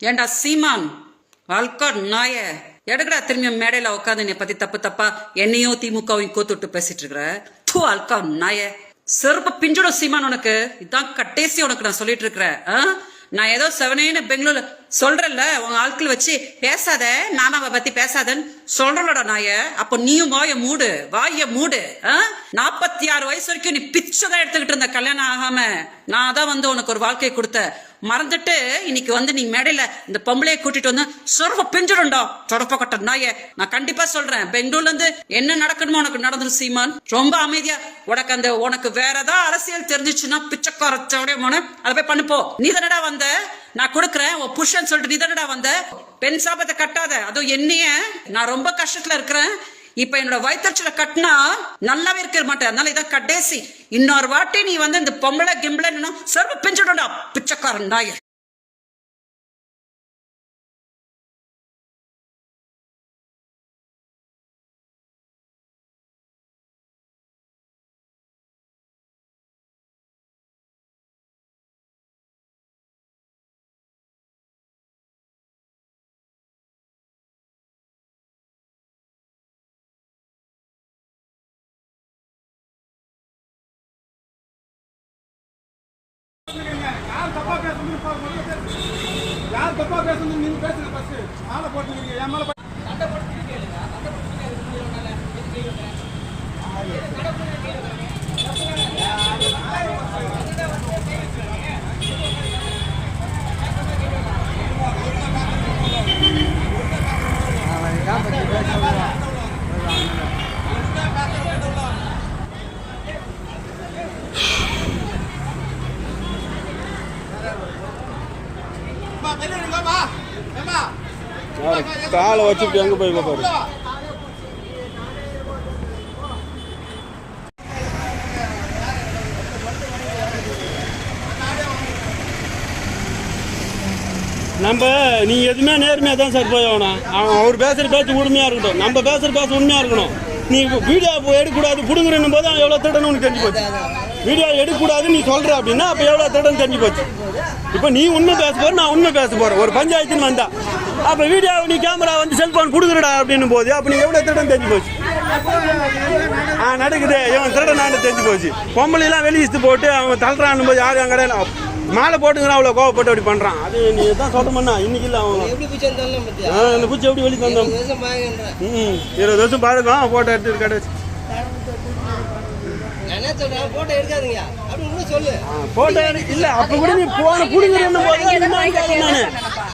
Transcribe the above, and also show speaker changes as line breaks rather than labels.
ஏண்டா சீமான் அல்காட் நாய எடுக்கடா திரும்பி மேடையில உட்காந்து நீ பத்தி தப்பு தப்பா என்னையும் திமுகவையும் கோத்துட்டு பேசிட்டு இருக்கிற தூ அல்காட் நாய செருப்பு பிஞ்சிடும் சீமான். உனக்கு இதான் கட்டேசி உனக்கு நான் சொல்லிட்டு இருக்கிறேன். நான் ஏதோ செவனேன்னு பெங்களூர்ல சொல்றேன்ல உங்க ஆட்கள் வச்சு பேசாத மாமாவை பத்தி பேசாதன்னு சொல்றலடா நாய. அப்போ நீயும் வாய மூடு 46 வயசு வரைக்கும் நீ பிச்சைதான் எடுத்துக்கிட்டு இருந்த கல்யாணம் ஆகாம. நான் தான் வந்து உனக்கு ஒரு வாழ்க்கையை கொடுத்த மறந்துட்டு இன்னைக்கு வந்து நீ மேடையில இந்த பொம்பளையை கூட்டிட்டு வந்து சொரப்ப பிஞ்சிடும்டா சொரப்ப கட்ட நாய. நான் கண்டிப்பா சொல்றேன் பெங்களூர்ல இருந்து என்ன நடக்கணுமோ உனக்கு நடந்துரும் சீமான். ரொம்ப அமைதியா உனக்கு வேற ஏதாவது அரசியல் தெரிஞ்சிச்சுன்னா பிச்சைக்காரச்சோட அதை போய் பண்ணுப்போ. நீ தானடா வந்த நான் கொடுக்குறேன் உன் புருஷன் சொல்லிட்டு நீ தானடா வந்த. பெண் சாபத்தை கட்டாத. அதுவும் என்னைய நான் ரொம்ப கஷ்டத்துல இருக்கிறேன். இப்ப என்னோட வயிற்றுல கட்டினா நல்லாவே இருக்க மாட்டேன். அதனால இதான் கடைசி. இன்னொரு வாட்டி நீ வந்து இந்த பொம்பளை கிம்பளை சர்வ பிஞ்சிடும்டா பிச்சைக்காரன் நாய.
யார் தப்பா பேசணும் நீங்க பேசுங்க. ஃபர்ஸ்ட் மாலை போட்டுருக்கீங்க என் மேல சண்டை போட்டுருக்கீங்க.
காலை வச்சுட்டு எங்க போய் பாரு. நம்ம நீ எதுவுமே நேர்மையா தான் சார் போய் ஆகணும். அவர் பேசுற பேச்சு உண்மையா இருக்கட்டும், நம்ம பேசுற பேச்சு உண்மையா இருக்கணும். நீ வீடியோ எடுக்கக்கூடாது புடுங்குறன்னும் போது அவன் எவ்வளோ திருடன்னு உனக்கு தெரிஞ்சு போச்சு. வீடியோ எடுக்கக்கூடாது நீ சொல்ற அப்படின்னா அப்போ எவ்வளோ திருடன்னு தெரிஞ்சு போச்சு. இப்போ நீ உண்மை பேச போற, நான் உண்மை பேச போறேன். ஒரு பஞ்சாயத்துன்னு வந்தா அப்போ வீடியோ நீ கேமரா வந்து செல்போன் கொடுக்குறடா அப்படின்னு போது அப்போ நீ எவ்வளோ திருடன் தெரிஞ்சு போச்சு. நடக்குது இவன் திருடனான்னு தெரிஞ்சு போச்சு. பொம்பளைலாம் வெளியிட்டு போட்டு அவன் தள்ளுறான்னு போது யாரும் அங்கே மாலை போட்டுங்கிறான் அவ்வளோ கோவப்பட்டு அப்படி பண்ணுறான். அது நீ தான் சொல்லணும்னா இன்னைக்கு இல்லை அவன் இந்த பூச்சி எப்படி வெளியே தந்தோம். 20 வருஷம் பழக்கம் போட்டோ எடுத்து கிடையாது. போட்டோ இல்ல அப்ப கூட நீ போன புடுங்குறேன்னு போது நான்